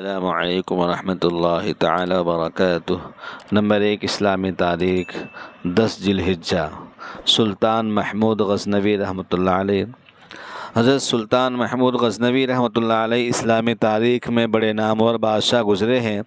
السلام علیکم ورحمۃ اللہ تعالی وبرکاتہ۔ نمبر 1 اسلامی تاریخ 10 ذی الحجہ۔ سلطان محمود غزنوی رحمۃ اللہ علیہ۔ حضرت سلطان محمود غزنوی رحمۃ اللہ علیہ اسلامی تاریخ میں بڑے نامور بادشاہ گزرے ہیں۔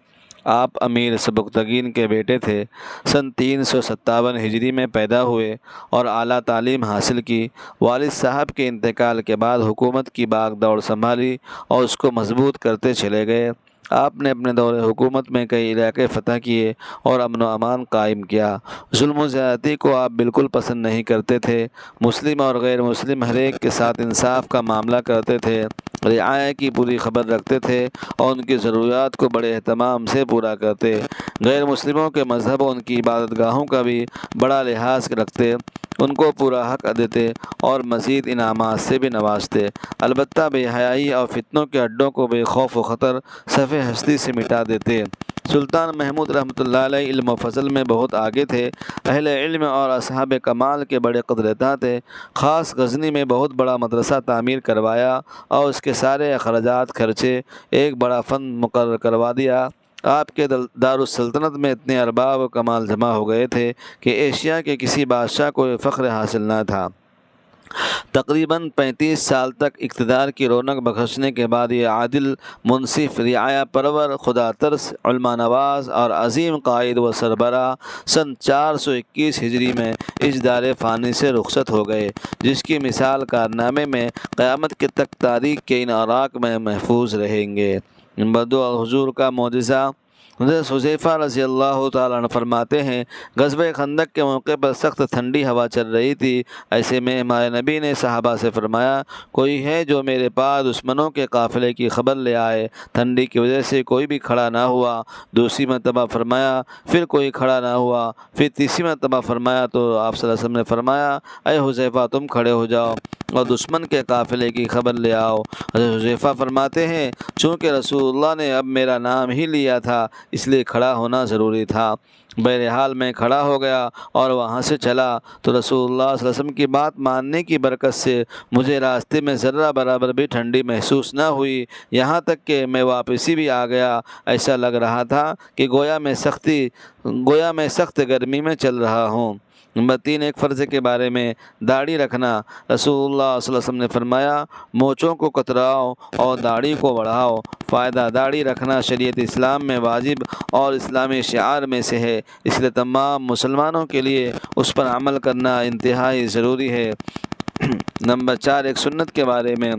آپ امیر سبکتگین کے بیٹے تھے۔ سن 357 ہجری میں پیدا ہوئے اور اعلیٰ تعلیم حاصل کی۔ والد صاحب کے انتقال کے بعد حکومت کی باغ دوڑ سنبھالی اور اس کو مضبوط کرتے چلے گئے۔ آپ نے اپنے دور حکومت میں کئی علاقے فتح کیے اور امن و امان قائم کیا۔ ظلم و زیادتی کو آپ بالکل پسند نہیں کرتے تھے۔ مسلم اور غیر مسلم ہر ایک کے ساتھ انصاف کا معاملہ کرتے تھے، رعایا کی پوری خبر رکھتے تھے اور ان کی ضروریات کو بڑے اہتمام سے پورا کرتے۔ غیر مسلموں کے مذہب اور ان کی عبادت گاہوں کا بھی بڑا لحاظ رکھتے، ان کو پورا حق دیتے اور مزید انعامات سے بھی نوازتے۔ البتہ بے حیائی اور فتنوں کے اڈوں کو بے خوف و خطر صفِ ہستی سے مٹا دیتے۔ سلطان محمود رحمۃ اللہ علیہ علم و فضل میں بہت آگے تھے۔ اہل علم اور اصحاب کمال کے بڑے قدرداں تھے۔ خاص غزنی میں بہت بڑا مدرسہ تعمیر کروایا اور اس کے سارے اخراجات خرچے ایک بڑا فنڈ مقرر کروا دیا۔ آپ کے دارالسلطنت میں اتنے ارباب و کمال جمع ہو گئے تھے کہ ایشیا کے کسی بادشاہ کو یہ فخر حاصل نہ تھا۔ تقریباً 35 سال تک اقتدار کی رونق بخشنے کے بعد یہ عادل، منصف، رعایا پرور، خدا ترس، علماء نواز اور عظیم قائد و سربراہ سن 421 ہجری میں اس دار فانی سے رخصت ہو گئے، جس کی مثال کارنامے میں قیامت کے تک تاریخ کے ان اوراق میں محفوظ رہیں گے۔ نمبر 2 حضور کا معجزہ۔ حضرت حذیفہ رضی اللہ تعالیٰ عنہ فرماتے ہیں، غزوہ خندق کے موقع پر سخت ٹھنڈی ہوا چل رہی تھی۔ ایسے میں ہمارے نبی نے صحابہ سے فرمایا، کوئی ہے جو میرے پاس دشمنوں کے قافلے کی خبر لے آئے؟ ٹھنڈی کی وجہ سے کوئی بھی کھڑا نہ ہوا۔ دوسری مرتبہ فرمایا، پھر کوئی کھڑا نہ ہوا۔ پھر تیسری مرتبہ فرمایا تو آپ صلی اللہ علیہ وسلم نے فرمایا، اے حذیفہ تم کھڑے ہو جاؤ اور دشمن کے قافلے کی خبر لے آؤ۔ حضرت حذیفہ فرماتے ہیں، چونکہ رسول اللہ نے اب میرا نام ہی لیا تھا اس لیے کھڑا ہونا ضروری تھا۔ بہرحال میں کھڑا ہو گیا اور وہاں سے چلا تو رسول اللہ صلی اللہ علیہ وسلم کی بات ماننے کی برکت سے مجھے راستے میں ذرہ برابر بھی ٹھنڈی محسوس نہ ہوئی، یہاں تک کہ میں واپسی بھی آ گیا۔ ایسا لگ رہا تھا کہ گویا میں سخت گرمی میں چل رہا ہوں۔ نمبر 3 ایک فرض کے بارے میں داڑھی رکھنا۔ رسول اللہ صلی اللہ علیہ وسلم نے فرمایا، مونچھوں کو کتراؤ اور داڑھی کو بڑھاؤ۔ فائدہ، داڑھی رکھنا شریعت اسلام میں واجب اور اسلامی شعار میں سے ہے، اس لیے تمام مسلمانوں کے لیے اس پر عمل کرنا انتہائی ضروری ہے۔ نمبر 4 ایک سنت کے بارے میں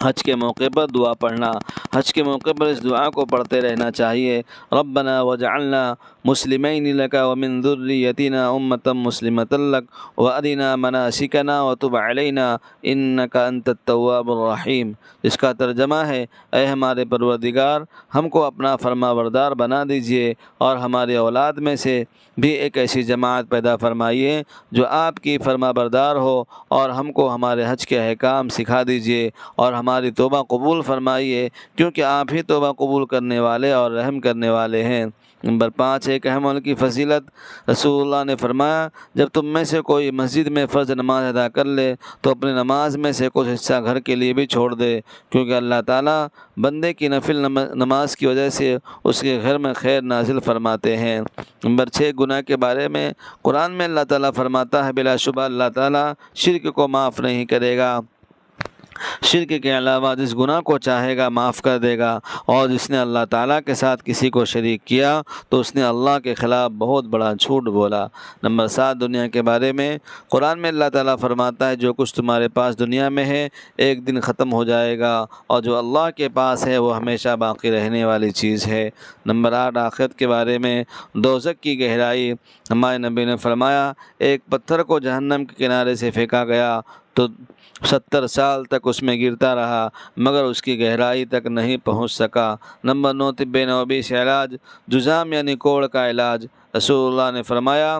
حج کے موقع پر دعا پڑھنا۔ حج کے موقع پر اس دعا کو پڑھتے رہنا چاہیے، ربنا وجعلنا مسلمین لک ومن ذریتنا امۃ مسلمۃ لک وارنا مناسکنا وتب علینا انک انت التواب الرحیم، اس کا ترجمہ ہے، اے ہمارے پروردگار، ہم کو اپنا فرما بردار بنا دیجیے اور ہماری اولاد میں سے بھی ایک ایسی جماعت پیدا فرمائیے جو آپ کی فرما بردار ہو، اور ہم کو ہمارے حج کے احکام سکھا دیجیے اور ہماری توبہ قبول فرمائیے، کیونکہ آپ ہی توبہ قبول کرنے والے اور رحم کرنے والے ہیں۔ نمبر 5 ایک اہم عمل کی فضیلت۔ رسول اللہ نے فرمایا، جب تم میں سے کوئی مسجد میں فرض نماز ادا کر لے تو اپنی نماز میں سے کچھ حصہ گھر کے لیے بھی چھوڑ دے، کیونکہ اللہ تعالیٰ بندے کی نفل نماز کی وجہ سے اس کے گھر میں خیر نازل فرماتے ہیں۔ نمبر 6 گناہ کے بارے میں۔ قرآن میں اللہ تعالیٰ فرماتا ہے، بلا شبہ اللہ تعالیٰ شرک کو معاف نہیں کرے گا، شرک کے علاوہ جس گناہ کو چاہے گا معاف کر دے گا، اور جس نے اللہ تعالیٰ کے ساتھ کسی کو شریک کیا تو اس نے اللہ کے خلاف بہت بڑا جھوٹ بولا۔ نمبر 7 دنیا کے بارے میں۔ قرآن میں اللہ تعالیٰ فرماتا ہے، جو کچھ تمہارے پاس دنیا میں ہے ایک دن ختم ہو جائے گا، اور جو اللہ کے پاس ہے وہ ہمیشہ باقی رہنے والی چیز ہے۔ نمبر 8 آخرت کے بارے میں۔ دوزخ کی گہرائی۔ ہمارے نبی نے فرمایا، ایک پتھر کو جہنم کے کنارے سے پھینکا گیا تو 70 سال تک اس میں گرتا رہا مگر اس کی گہرائی تک نہیں پہنچ سکا۔ نمبر 9 طب نبوی سے علاج۔ جذام یعنی کوڑ کا علاج۔ رسول اللہ نے فرمایا،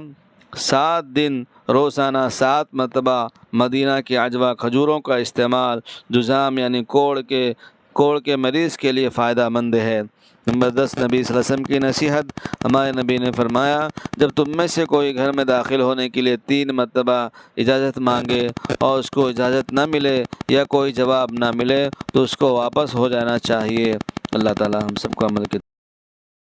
7 دن روزانہ 7 مرتبہ مدینہ کی عجوہ کھجوروں کا استعمال جذام یعنی کوڑ کے مریض کے لیے فائدہ مند ہے۔ نمبر 10 نبی صلی اللہ علیہ وسلم کی نصیحت۔ ہمارے نبی نے فرمایا، جب تم میں سے کوئی گھر میں داخل ہونے کے لیے 3 مرتبہ اجازت مانگے اور اس کو اجازت نہ ملے یا کوئی جواب نہ ملے تو اس کو واپس ہو جانا چاہیے۔ اللہ تعالی ہم سب کو عمل کے